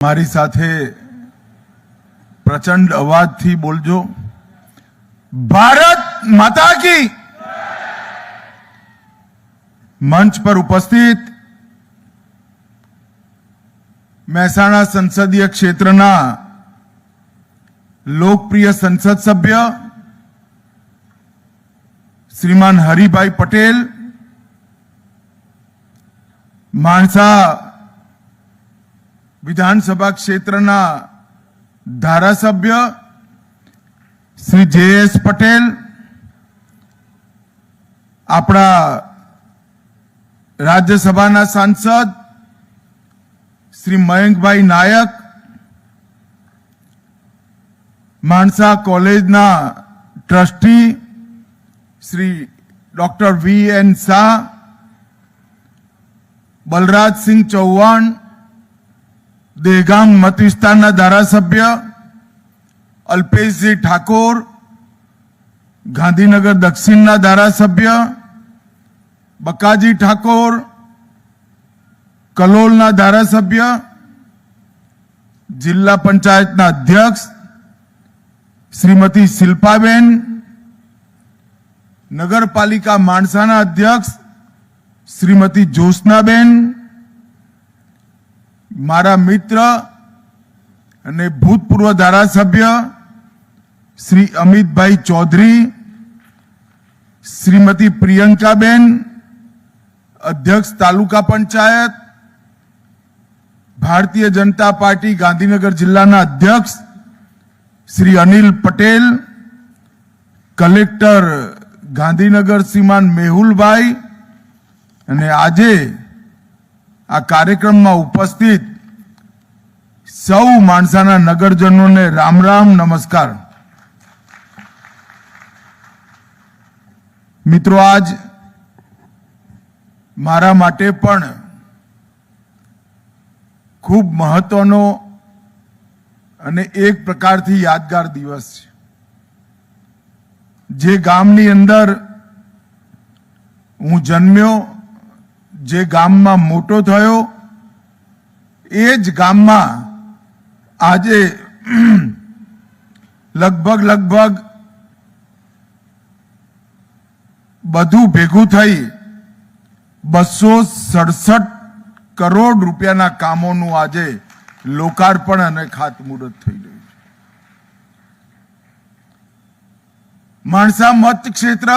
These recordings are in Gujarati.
મારી સાથે પ્રચંડ અવાજથી બોલજો। ભારત માતા કી। મંચ પર ઉપસ્થિત મહેસાણા સંસદીય ક્ષેત્રના લોકપ્રિય સંસદ સભ્ય શ્રીમાન હરિભાઈ પટેલ, માણસા વિધાનસભા ક્ષેત્રના ધારાસભ્ય શ્રી જે.એસ. પટેલ, આપણા રાજ્યસભાના સાંસદ શ્રી મયંકભાઈ નાયક, માણસા કોલેજના ટ્રસ્ટી શ્રી ડોક્ટર વી.એન. શાહ, બલરાજસિંહ ચૌહાણ, દેગામ મત વિસ્તારના ધારાસભ્ય અલ્પેશજી ઠાકોર, ગાંધીનગર દક્ષિણના ધારાસભ્ય બકાજી ઠાકોર, કલોલના ધારાસભ્ય, જિલ્લા પંચાયતના અધ્યક્ષ શ્રીમતી શિલ્પાબેન, નગરપાલિકા માણસાના અધ્યક્ષ શ્રીમતી જ્યોત્સનાબેન, મારા મિત્ર અને ભૂતપૂર્વ ધારાસભ્ય શ્રી અમિતભાઈ ચૌધરી, શ્રીમતી પ્રિયંકાબેન, અધ્યક્ષ તાલુકા પંચાયત, ભારતીય જનતા પાર્ટી ગાંધીનગર જિલ્લાના અધ્યક્ષ શ્રી અનિલ પટેલ, કલેક્ટર ગાંધીનગર શ્રીમાન મેહુલભાઈ, અને આજે આ કાર્યક્રમમાં ઉપસ્થિત સૌ માણસાના નગરજનોને રામ રામ, નમસ્કાર। મિત્રો, આજ મારા માટે પણ ખૂબ મહત્વનો અને એક પ્રકારથી યાદગાર દિવસ છે। જે ગામની અંદર હું જન્મ્યો, જે ગામમાં મોટો થયો, એ જ ગામમાં આજે લગભગ બધું ભેગું થઈ 267 કરોડ રૂપિયાના કામોનું આજે લોકાર્પણ અને ખાતમુહૂર્ત થઈ ગયું છે। માણસા મત ક્ષેત્ર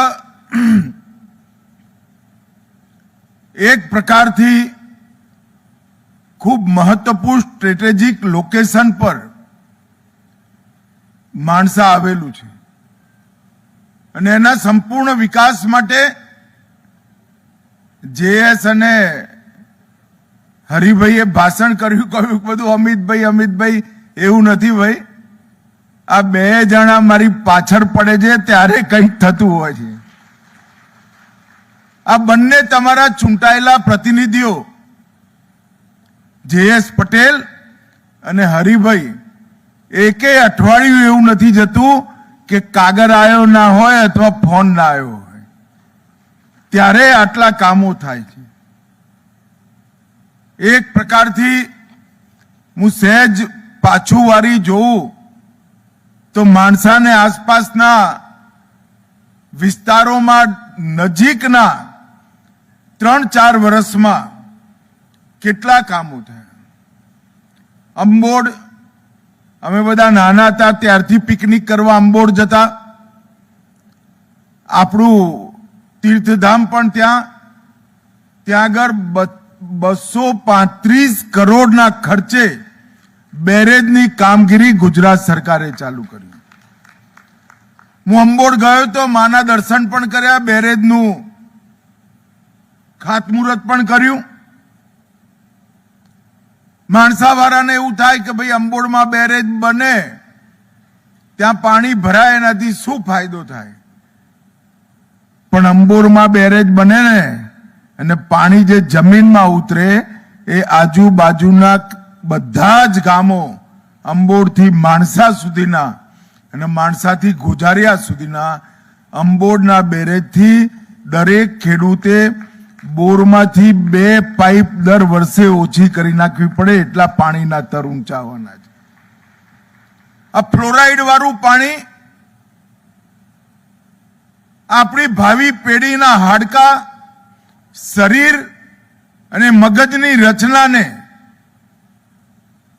એક પ્રકારથી ખૂબ મહત્વપૂર્ણ સ્ટ્રેટેજિક લોકેશન પર માણસા આવેલું છે અને એના સંપૂર્ણ વિકાસ માટે જે.એસ. અને હરિભાઈએ ભાષણ કર્યું, કહ્યું બધું અમિતભાઈ, એવું નથી ભાઈ। આ બે જણા મારી પાછળ પડે છે ત્યારે કંઈક થતું હોય છે। આ બંને તમારા ચૂંટાયેલા પ્રતિનિધિઓ જે.એસ. પટેલ અને હરિભાઈ, એકે અઠવાડિયું એવું નથી જતું કે કાગળ આવ્યો ના હોય અથવા ફોન ના આવ્યો હોય, ત્યારે આટલા કામો થાય છે। એક પ્રકારથી હું સહેજ પાછું વારી જોઉં તો માણસાને આસપાસના વિસ્તારોમાં નજીકના 3-4 વર્ષમાં કેટલા કામો થયા। અંબોડ, અમે બધા નાના હતા ત્યારથી પિકનિક કરવા અંબોડ જતા। આપણું તીર્થધામ પણ ત્યાં આગળ 235 કરોડના ખર્ચે બેરેજની કામગીરી ગુજરાત સરકારે ચાલુ કરી। હું અંબોડ ગયો તો માના દર્શન પણ કર્યા, બેરેજનું ખાતમુહૂર્ત પણ કર્યું। માણસાવાળાને એવું થાય કે ભાઈ અંબોડમાં બેરેજ બને, ત્યાં પાણી ભરાય, એનાથી શું ફાયદો થાય? પણ અંબોડમાં બેરેજ બને ને અને પાણી જે જમીનમાં ઉતરે એ આજુબાજુના બધા જ ગામો, અંબોડથી માણસા સુધીના અને માણસાથી ગુજારિયા સુધીના અંબોડના બેરેજથી દરેક ખેડૂતે બોરમાંથી 2 પાઇપ દર વર્ષે ઓછી કરી નાખવી પડે એટલા પાણીના તર ઊંચા આવવાના છે. આ ફ્લોરાઇડ વાળું પાણી આપણી ભાવિ પેઢીના હાડકા, શરીર અને મગજની રચનાને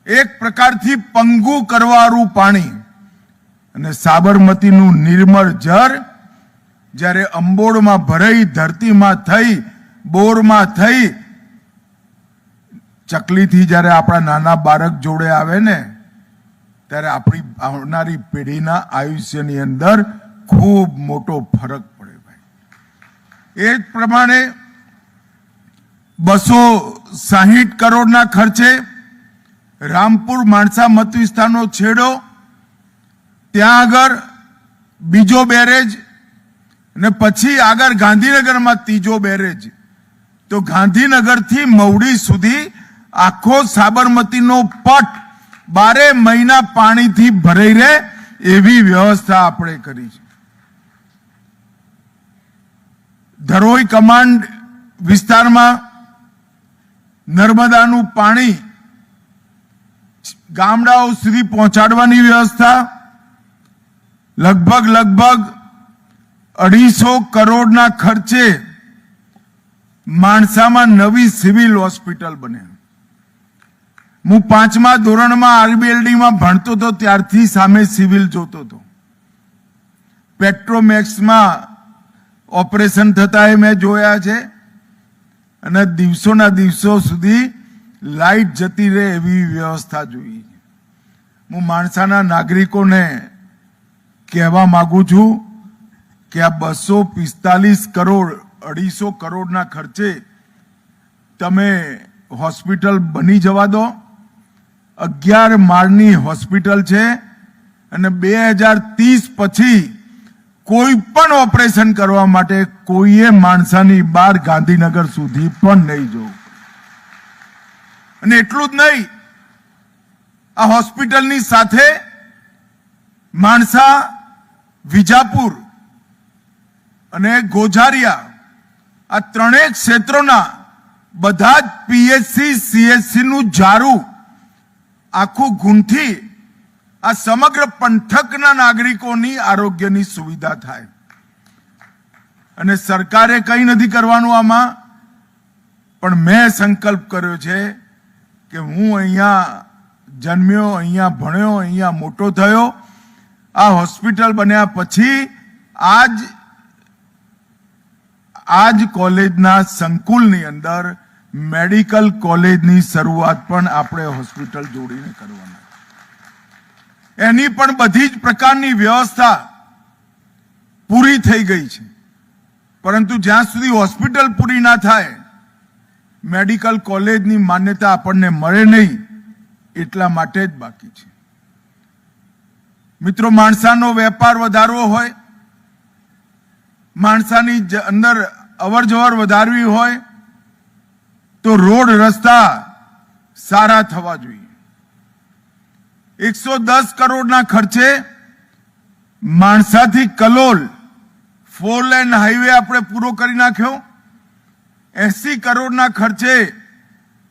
એક પ્રકારથી પંગુ કરવાવાળું પાણી અને સાબરમતીનું નિર્મળ જળ જ્યારે અંબોડમાં ભરાઈ, ધરતીમાં થઈ, બોરમાં થઈ, ચકલીથી જ્યારે આપણા નાના બાળક જોડે આવે ને ત્યારે આપણી આવનારી પેઢીના આયુષ્યની અંદર ખૂબ મોટો ફરક પડે ભાઈ. એ જ પ્રમાણે 260 કરોડના ખર્ચે રામપુર માણસા મત વિસ્તારનો છેડો, ત્યાં આગળ બીજો બેરેજ અને પછી આગળ ગાંધીનગરમાં ત્રીજો બેરેજ. તો ગાંધીનગરથી મવડી સુધી આખો સાબરમતીનો પટ 12 મહિના પાણીથી ભરાઈ રહે એવી વ્યવસ્થા આપણે કરી છે. ધરોઈ કમાન્ડ વિસ્તારમાં નર્મદાનું પાણી ગામડાઓ સુધી પહોંચાડવાની વ્યવસ્થા લગભગ 250 કરોડના ખર્ચે માણસામાં નવી સિવિલ હોસ્પિટલ બને. હું 5મા ધોરણમાં આરબીએલડીમાં ભણતો હતો ત્યારથી સામે સિવિલ જોતો હતો. પેટ્રોમેક્સમાં ઓપરેશન થતા એ મેં જોયા છે અને દિવસોના દિવસો સુધી લાઇટ જતી રહે એવી વ્યવસ્થા જોઈ. હું માણસાના નાગરિકોને કહેવા માંગુ છું કે આ 245 કરોડ 250 કરોડના ખર્ચે તમે હોસ્પિટલ બની જવા દો. 11 માળની હોસ્પિટલ છે અને 2030 પછી કોઈ પણ ઓપરેશન કરવા માટે કોઈએ માણસાની બહાર ગાંધીનગર સુધી પણ નહીં જવું. અને એટલું જ નહીં, આ હોસ્પિટલની સાથે માણસા, વિજાપુર અને ગોઝારિયા આ ત્રણેય ક્ષેત્રોના બધા જ પીએચસી, સીએચસી નું જારું આખું ગુંથી આ સમગ્ર પંથકના નાગરિકોની આરોગ્યની સુવિધા થાય. અને સરકારે કંઈ નથી કરવાનું આમાં, પણ મેં સંકલ્પ કર્યો છે કે હું અહીંયા જન્મ્યો, અહીંયા ભણ્યો, અહીંયા મોટો થયો. આ હોસ્પિટલ બન્યા પછી આજ કોલેજના સંકુલની અંદર મેડિકલ કોલેજની શરૂઆત પણ આપણે હોસ્પિટલ જોડીને કરવાના. એની પણ બધી જ પ્રકારની વ્યવસ્થા પૂરી થઈ ગઈ છે. પરંતુ જ્યાં સુધી હોસ્પિટલ પૂરી ના થાય, મેડિકલ કોલેજની માન્યતા આપણને મળે નહીં, એટલા માટે જ બાકી છે. મિત્રો, માણસાનો વેપાર વધારવો હોય, માણસાની અંદર અવર જવર વધારવી હોય તો રોડ રસ્તા સારા થવા જોઈએ. 110 કરોડના ખર્ચે માણસાથી કલોલ 4 લેન હાઈવે આપણે પૂરો કરી નાખ્યો. 80 કરોડના ખર્ચે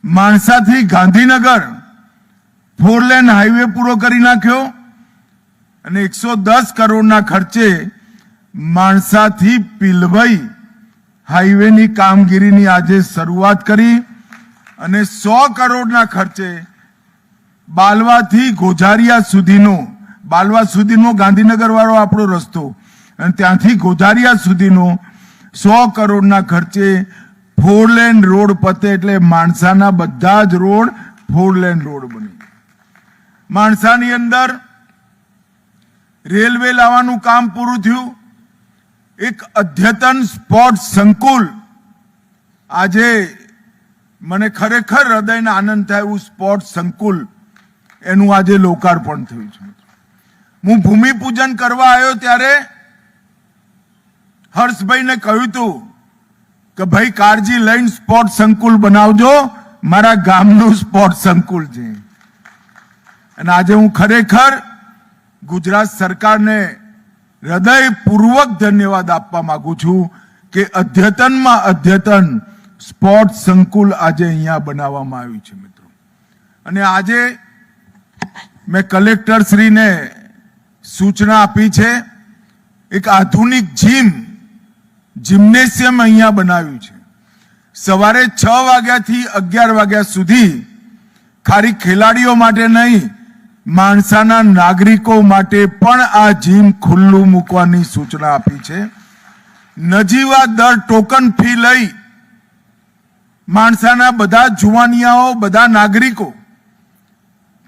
માણસાથી ગાંધીનગર 4 લેન હાઈવે પૂરો કરી નાખ્યો અને 110 કરોડના ખર્ચે માણસાથી પીલવઈ હાઈવેની કામગીરીની આજે શરૂઆત કરી અને 100 કરોડના ખર્ચે બાલવાથી ગોઝારિયા સુધીનો ગાંધીનગર વાળો આપણો રસ્તો અને ત્યાંથી ગોઝારિયા સુધીનો 100 કરોડના ખર્ચે 4 લેન રોડ પતે એટલે માણસાના બધા જ રોડ 4 લેન રોડ બને. માણસાની અંદર રેલવે લાવવાનું કામ પૂરું થયું. એક અદ્યતન સ્પોર્ટ્સ સંકુલ, આજે મને ખરેખર હૃદયને આનંદ થાય એવું સ્પોર્ટ્સ સંકુલ, એનું આજે લોકાર્પણ થયું છે. હું ભૂમિપૂજન કરવા આવ્યો ત્યારે હર્ષભાઈને કહ્યું હતું કે ભાઈ કાળજી લઈને સ્પોર્ટ્સ સંકુલ બનાવજો, મારા ગામનું સ્પોર્ટ્સ સંકુલ છે. અને આજે હું ખરેખર ગુજરાત સરકારને હૃદયપૂર્વક ધન્યવાદ આપવા માંગુ છું કે અદ્યતનમાં અદ્યતન સ્પોર્ટ્સ સંકુલ આજે અહીંયા બનાવવામાં આવ્યું છે મિત્રો. અને આજે મેં કલેક્ટરશ્રીને સૂચના આપી છે, એક આધુનિક જિમ્નેશિયમ અહીંયા બનાવ્યું છે. સવારે 6 વાગ્યાથી 11 વાગ્યા સુધી ખાલી ખેલાડીઓ માટે નહીં, માણસાના નાગરિકો માટે પણ આ જીમ ખુલ્લું મૂકવાની સૂચના આપી છે. નજીવા દર ટોકન ફી લઈ માણસાના બધા જુવાનિયાઓ, બધા નાગરિકો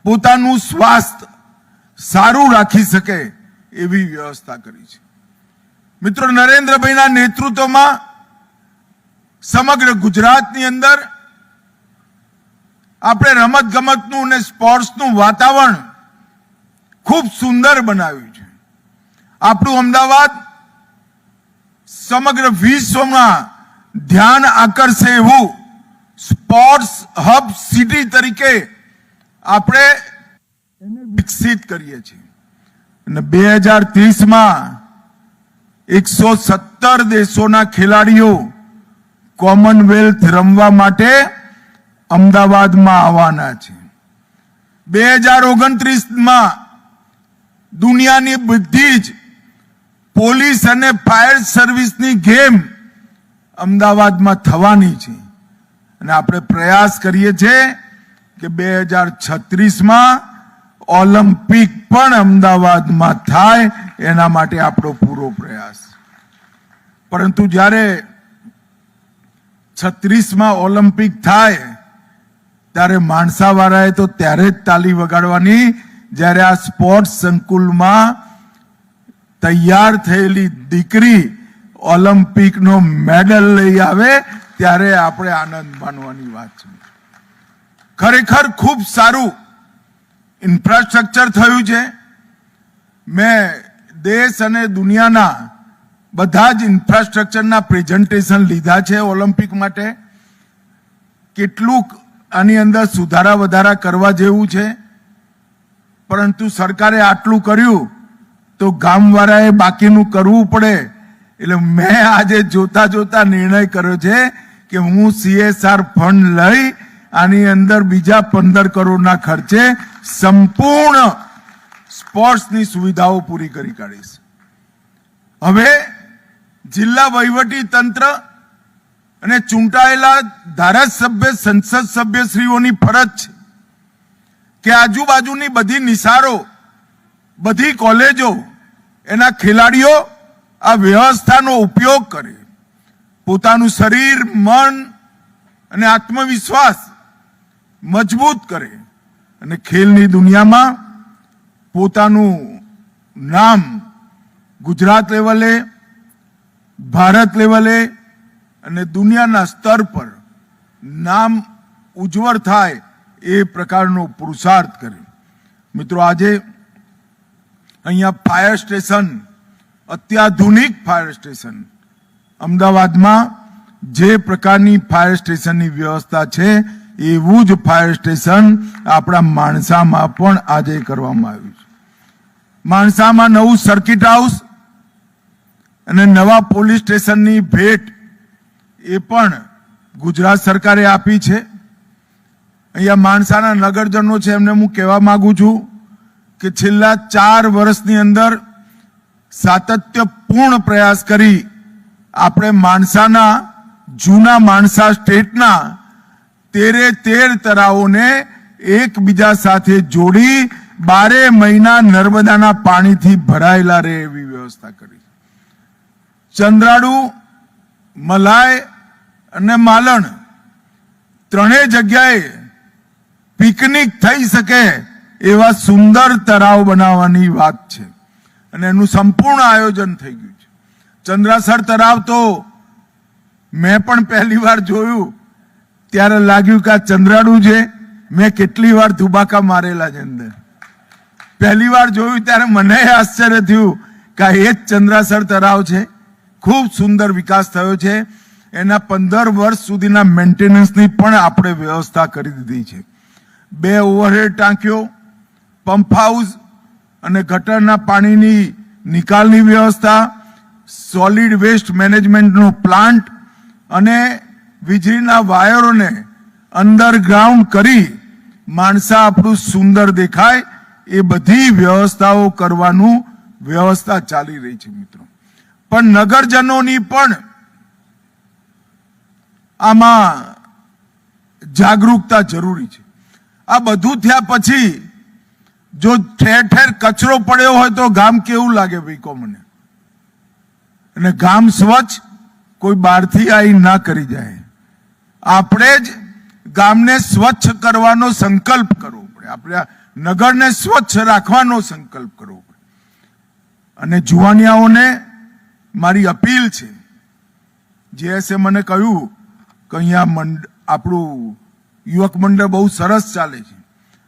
પોતાનું સ્વાસ્થ્ય સારું રાખી શકે એવી વ્યવસ્થા કરી છે. મિત્રો, નરેન્દ્રભાઈના નેતૃત્વમાં સમગ્ર ગુજરાતની અંદર આપણે રમત ગમતનું અને સ્પોર્ટ્સનું વાતાવરણ ખૂબ સુંદર બનાવ્યું છે. આપણું અમદાવાદ સમગ્ર વિશ્વમાં ધ્યાન આકર્ષે એવું સ્પોર્ટ્સ હબ સિટી તરીકે આપણે એને વિકસિત કરીએ છીએ. અને 2030માં 117 દેશોના ખેલાડીઓ કોમનવેલ્થ રમવા માટે અમદાવાદમાં આવવાના છે. 2029માં દુનિયાની બધી જ પોલીસ અને ફાયર સર્વિસની ગેમ અમદાવાદમાં થવાની છે. અને આપણે પ્રયાસ કરીએ છીએ કે 2036માં ઓલિમ્પિક પણ અમદાવાદમાં થાય, એના માટે આપણો પૂરો પ્રયાસ. પરંતુ જ્યારે 36માં ઓલિમ્પિક થાય ત્યારે માણસાવાળાએ તો ત્યારે જ તાલી વગાડવાની જ્યારે આ સ્પોર્ટ્સ સંકુલમાં તૈયાર થયેલી દીકરી ઓલિમ્પિકનો મેડલ લઈ આવે ત્યારે આપણે આનંદ માનવાની વાત છે. ખરેખર ખૂબ સારું ઇન્ફ્રાસ્ટ્રક્ચર થયું છે. મેં દેશ અને દુનિયાના બધા જ ઇન્ફ્રાસ્ટ્રક્ચરના પ્રેઝન્ટેશન લીધા છે ઓલિમ્પિક માટે. કેટલુંક આની અંદર સુધારા વધારા કરવા જેવું છે, પરંતુ સરકારે આટલું કર્યું તો ગામવાળાએ બાકીનું કરવું પડે. એટલે મેં આજે જોતા જોતા નિર્ણય કર્યો છે કે હું CSR ફંડ લઈ આની અંદર બીજા 15 કરોડના ખર્ચે સંપૂર્ણ સ્પોર્ટ્સની સુવિધાઓ પૂરી કરી કાઢીશ. હવે જિલ્લા વહીવટી તંત્ર અને ચૂંટાયેલા ધારાસભ્ય, સંસદ સભ્યશ્રીઓની ફરજ છે કે આજુબાજુની બધી નિશાળો, બધી કોલેજો, એના ખેલાડીઓ આ વ્યવસ્થાનો ઉપયોગ કરે, પોતાનું શરીર, મન અને આત્મવિશ્વાસ મજબૂત કરે અને ખેલની દુનિયામાં પોતાનું નામ ગુજરાત લેવલે, ભારત લેવલે અને દુનિયાના સ્તર પર નામ ઉજ્જવળ થાય એ પ્રકારનો પુરુષાર્થ કરે. મિત્રો, આજે અહીંયા ફાયર સ્ટેશન, અત્યાધુનિક ફાયર સ્ટેશન અમદાવાદમાં જે પ્રકારની ફાયર સ્ટેશનની વ્યવસ્થા છે એવું જ ફાયર સ્ટેશન આપણા માણસામાં પણ આજે કરવામાં આવ્યું છે. માણસામાં નવું સર્કિટ હાઉસ અને નવા પોલીસ સ્ટેશનની ભેટ એ પણ ગુજરાત સરકારે આપી છે. અહીંયા માણસાના નગરજનો છે એમને હું કહેવા માંગુ છું કે છેલ્લા 4 વર્ષની અંદર સાતત્યપૂર્ણ પ્રયાસ કરી આપણે માણસાના જૂના માણસા સ્ટેટના 13 તળાવોને એકબીજા સાથે જોડી 12 મહિના નર્મદાના પાણીથી ભરાયેલા રહે એવી વ્યવસ્થા કરી. ચંદ્રાડુ, મલાય અને માલણ ત્રણેય જગ્યાએ પિકનિક થઈ શકે એવા સુંદર તળાવ બનાવવાની વાત છે અને એનું સંપૂર્ણ આયોજન થઈ ગયું છે. ચંદ્રાસર તળાવ તો મેં પણ પહેલી વાર જોયું ત્યારે લાગ્યું કે આ ચંદ્રાડુ છે. મેં કેટલી વાર ધુબાકા મારેલા છે અંદર. પહેલી વાર જોયું ત્યારે મને આશ્ચર્ય થયું કે એ જ ચંદ્રાસર તળાવ છે. ખૂબ સુંદર વિકાસ થયો છે. એના 15 વર્ષ સુધીના મેન્ટેનન્સની પણ આપણે વ્યવસ્થા કરી દીધી છે. 2 ઓવરહેડ ટાંકીઓ, પંપ હાઉસ અને ગટરના પાણીની નિકાલની વ્યવસ્થા, સોલિડ વેસ્ટ મેનેજમેન્ટનો પ્લાન્ટ અને વીજળીના વાયરોને અંડરગ્રાઉન્ડ કરી માણસા આપણું સુંદર દેખાય એ બધી વ્યવસ્થાઓ કરવાનું વ્યવસ્થા ચાલી રહી છે મિત્રો. પણ નગરજનોની પણ આમાં જાગૃતતા જરૂરી છે. આ બધું થયા પછી જો ઠેર ઠેર કચરો પડ્યો હોય તો ગામ કેવું લાગે ભાઈ કહો મને? અને ગામ સ્વચ્છ કોઈ બહારથી આવી ના કરી જાય. આપણે જ ગામને સ્વચ્છ કરવાનો સંકલ્પ કરવો પડે. આપણે નગરને સ્વચ્છ રાખવાનો સંકલ્પ કરવો પડે. અને જુવાનિયાઓને મારી અપીલ છે, જેસે મને કહ્યું કે અહીંયા આપણું યુવક મંડળ બહુ સરસ ચાલે છે.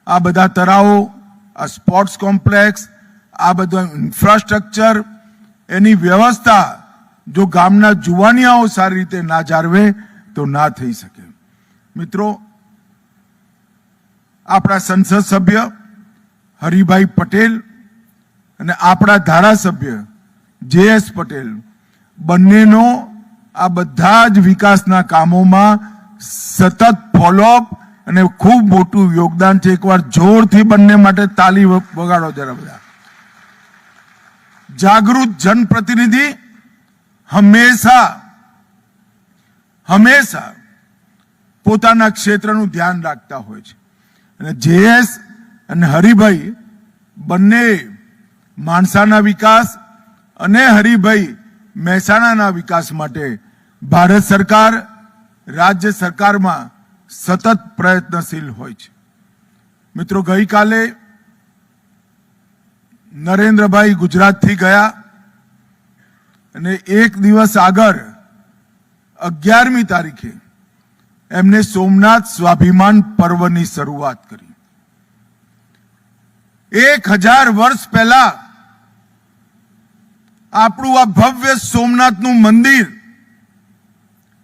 આ બધા તળાવો, આ સ્પોર્ટ્સ કોમ્પ્લેક્સ, આ બધું ઇન્ફ્રાસ્ટ્રક્ચર, એની વ્યવસ્થા જો ગામના જુવાનિયાઓ સારી રીતે ના જાળવે તો ના થઈ શકે. મિત્રો, આપણા સંસદ સભ્ય હરિભાઈ પટેલ અને આપણા ધારાસભ્ય JS પટેલ બંનેનો આ બધા જ વિકાસના કામોમાં સતત ફોલોઅપ અને ખૂબ મોટું યોગદાન છે. એકવાર જોરથી બંને માટે તાલી વગાડો જરા બધા. જાગૃત જનપ્રતિનિધિ હંમેશા પોતાના ક્ષેત્રનું ધ્યાન રાખતા હોય છે. અને JS અને હરિભાઈ બંને માણસાના વિકાસ અને હરિભાઈ મહેસાણાના વિકાસ માટે ભારત સરકાર, રાજ્ય સરકારમાં સતત પ્રયત્નશીલ હોય છે. મિત્રો, ગઈકાલે નરેન્દ્રભાઈ ગુજરાતથી ગયા અને એક દિવસ આગળ 11મી તારીખે એમને સોમનાથ સ્વાભિમાન પર્વની શરૂઆત કરી. 1000 વર્ષ પહેલા આપણું આ ભવ્ય સોમનાથનું મંદિર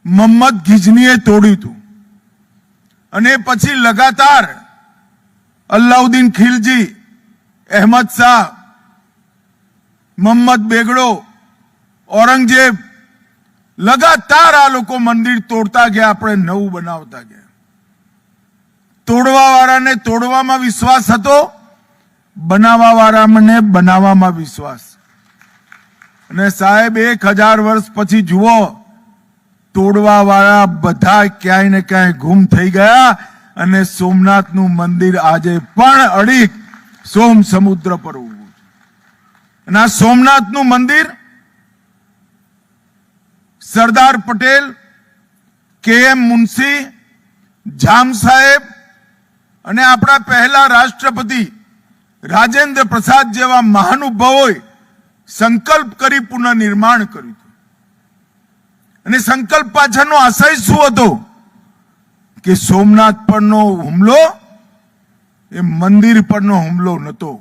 મોહમ્મદ ગિજનીએ તોડ્યું હતું. અને પછી લગાતાર અલ્લાઉદ્દીન ખિલજી, અહેમદ શાહ, મોહમ્મદ બેગડો, ઔરંગઝેબ લગાતાર આ લોકો મંદિર તોડતા ગયા, આપણે નવું બનાવતા ગયા. તોડવા વાળાને તોડવામાં વિશ્વાસ હતો, બનાવવા વાળાને બનાવવામાં વિશ્વાસ. અને સાહેબ 1000 વર્ષ પછી જુઓ, તોડવા વાળા બધા ક્યાંય ને ક્યાંય ગુમ થઈ ગયા અને સોમનાથનું મંદિર આજે પણ અડીક સોમ સમુદ્ર પર ઉભું છે. અને આ સોમનાથનું મંદિર સરદાર પટેલ, KM મુનશી, જામ સાહેબ અને આપણા પહેલા રાષ્ટ્રપતિ રાજેન્દ્ર પ્રસાદ જેવા મહાનુભાવોએ સંકલ્પ કરી પુનઃનિર્માણ કર્યું. અને સંકલ્પ પાછળનો આશય શું હતો? કે સોમનાથ પરનો હુમલો એ મંદિર પરનો હુમલો નહોતો.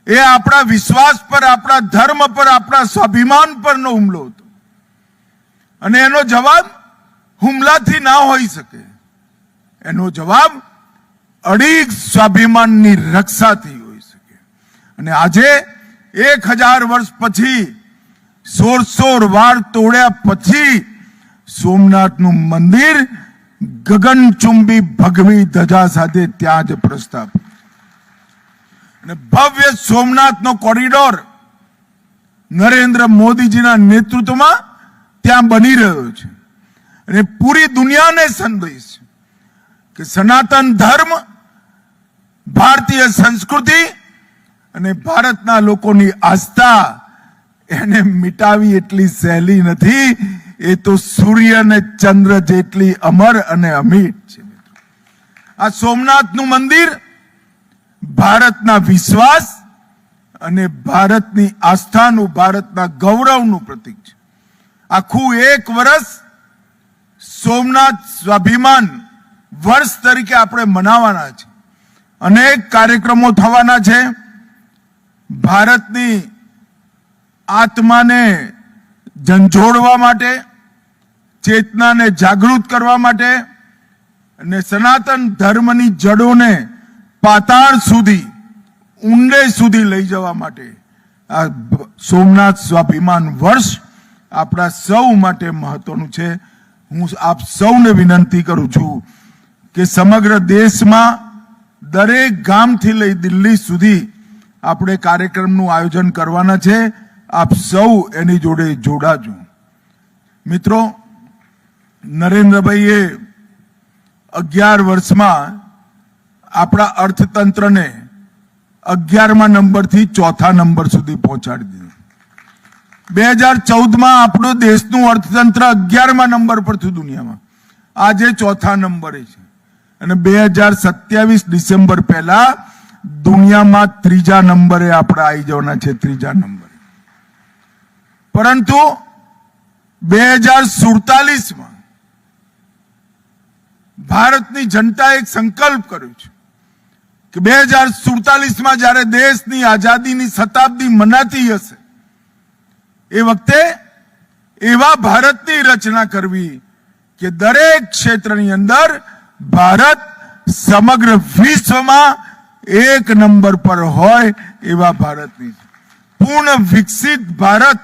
એ આપણા વિશ્વાસ પર, આપણા ધર્મ પર, આપણા સ્વાભિમાન પરનો હુમલો હતો. અને એનો જવાબ હુમલાથી ના હોઈ શકે. એનો જવાબ અડીક સ્વાભિમાનની રક્ષાથી હોઈ શકે. અને આજે 1000 વર્ષ પછી 16 વાર તોડ્યા પછી સોમનાથનું મંદિર ગગનચુંબી ભગવી ધજા સાથે ત્યાં જ પ્રસ્થાપિત. અને ભવ્ય સોમનાથનો કોરિડોર નરેન્દ્ર મોદીજીના નેતૃત્વમાં ત્યાં બની રહ્યો છે. અને પૂરી દુનિયાને સંદેશ છે કે સનાતન ધર્મ, ભારતીય સંસ્કૃતિ અને ભારતના લોકોની આસ્થા એને મિટાવી એટલી સહેલી નથી. એ તો સૂર્ય અને ચંદ્ર જેટલી અમર અને અમિટ છે. આ સોમનાથનું મંદિર ભારતના વિશ્વાસ અને ભારતની આસ્થાનું, ભારતના ગૌરવનું પ્રતીક છે. આખું 1 વર્ષ સોમનાથ સ્વાભિમાન વર્ષ તરીકે આપણે મનાવવાના છે. અનેક કાર્યક્રમો થવાના છે. ભારતની આત્માને ઝંઝોળવા માટે, ચેતનાને જાગૃત કરવા માટે અને સનાતન ધર્મની જડોને પાતાળ સુધી, ઊંડે સુધી લઈ જવા માટે આ સોમનાથ સ્વાભિમાન વર્ષ આપણા સૌ માટે મહત્વનું છે. હું આપ સૌને વિનંતી કરું છું કે સમગ્ર દેશમાં દરેક ગામથી લઈ દિલ્હી સુધી આપણે કાર્યક્રમનું આયોજન કરવાના છે. આપ સૌ એની જોડે જોડાજો. મિત્રો, નરેન્દ્રભાઈએ 11 વર્ષમાં આપણા અર્થતંત્રને 11મા નંબરથી 4થા નંબર સુધી પહોંચાડી દીધું. 2014માં આપણું દેશનું અર્થતંત્ર 11મા નંબર પર થયું દુનિયામાં, આજે 4થા નંબરે છે. અને 2027 ડિસેમ્બર પહેલા દુનિયામાં 3જા નંબરે આપણે આવી જવાના છે, 3જા નંબરે. પરંતુ 2047માં ભારતની જનતાએ એક સંકલ્પ કર્યો છે કે 2047માં જ્યારે દેશની આઝાદીની શતાબ્દી મનાતી હશે એ વખતે એવા ભારતની રચના કરવી કે દરેક ક્ષેત્રની અંદર ભારત સમગ્ર વિશ્વમાં 1 નંબર પર હોય એવા ભારતની પૂર્ણ વિકસિત ભારત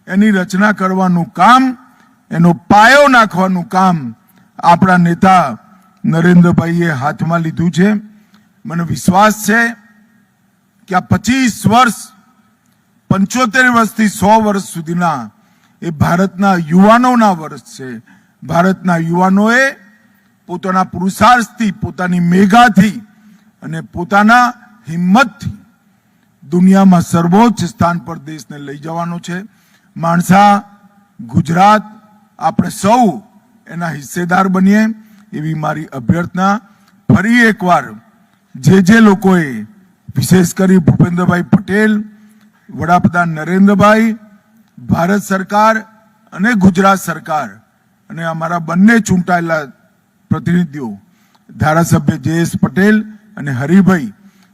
એની રચના કરવાનું કામ, એનો પાયો નાખવાનું કામ આપણા નેતા નરેન્દ્રભાઈએ હાથમાં લીધું છે. મને વિશ્વાસ છે કે આ 25 વર્ષ 75 વર્ષથી 100 વર્ષ સુધીના એ ભારતના યુવાનોના વર્ષ છે. ભારતના યુવાનોએ પોતાના પુરુષાર્થથી, પોતાની મેઘાથી અને પોતાના હિંમતથી દુનિયામાં સર્વોચ્ચ સ્થાન પર દેશને લઈ જવાનો છે. માણસા, ગુજરાત, આપણે સૌ એના હિસ્સેદાર બનીએ એવી મારી અભ્યર્થના. ફરી એકવાર જે લોકોએ, વિશેષ કરી ભૂપેન્દ્રભાઈ પટેલ, વડાપ્રધાન નરેન્દ્રભાઈ, ભારત સરકાર અને ગુજરાત સરકાર અને અમારા બંને ચૂંટાયેલા પ્રતિનિધિઓ ધારાસભ્ય જે.એસ. પટેલ અને હરિભાઈ,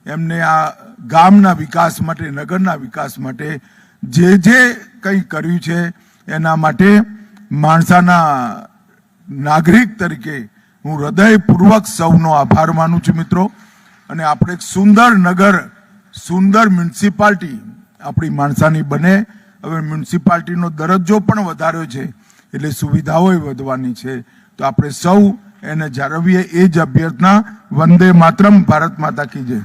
એમને આ ગામના વિકાસ માટે, નગરના વિકાસ માટે જે કંઈ કર્યું છે એના માટે માણસાના નાગરિક તરીકે હું હૃદયપૂર્વક સૌનો આભાર માનું છું. મિત્રો, અને આપણે એક સુંદર નગર, સુંદર મ્યુનિસિપાલિટી આપણી માણસાની બને. હવે મ્યુનિસિપાલિટીનો દરજ્જો પણ વધાર્યો છે એટલે સુવિધાઓ વધવાની છે, તો આપણે સૌ એને જાળવીએ એ જ અભ્યર્થના. વંદે માતરમ. ભારત માતા કી જય.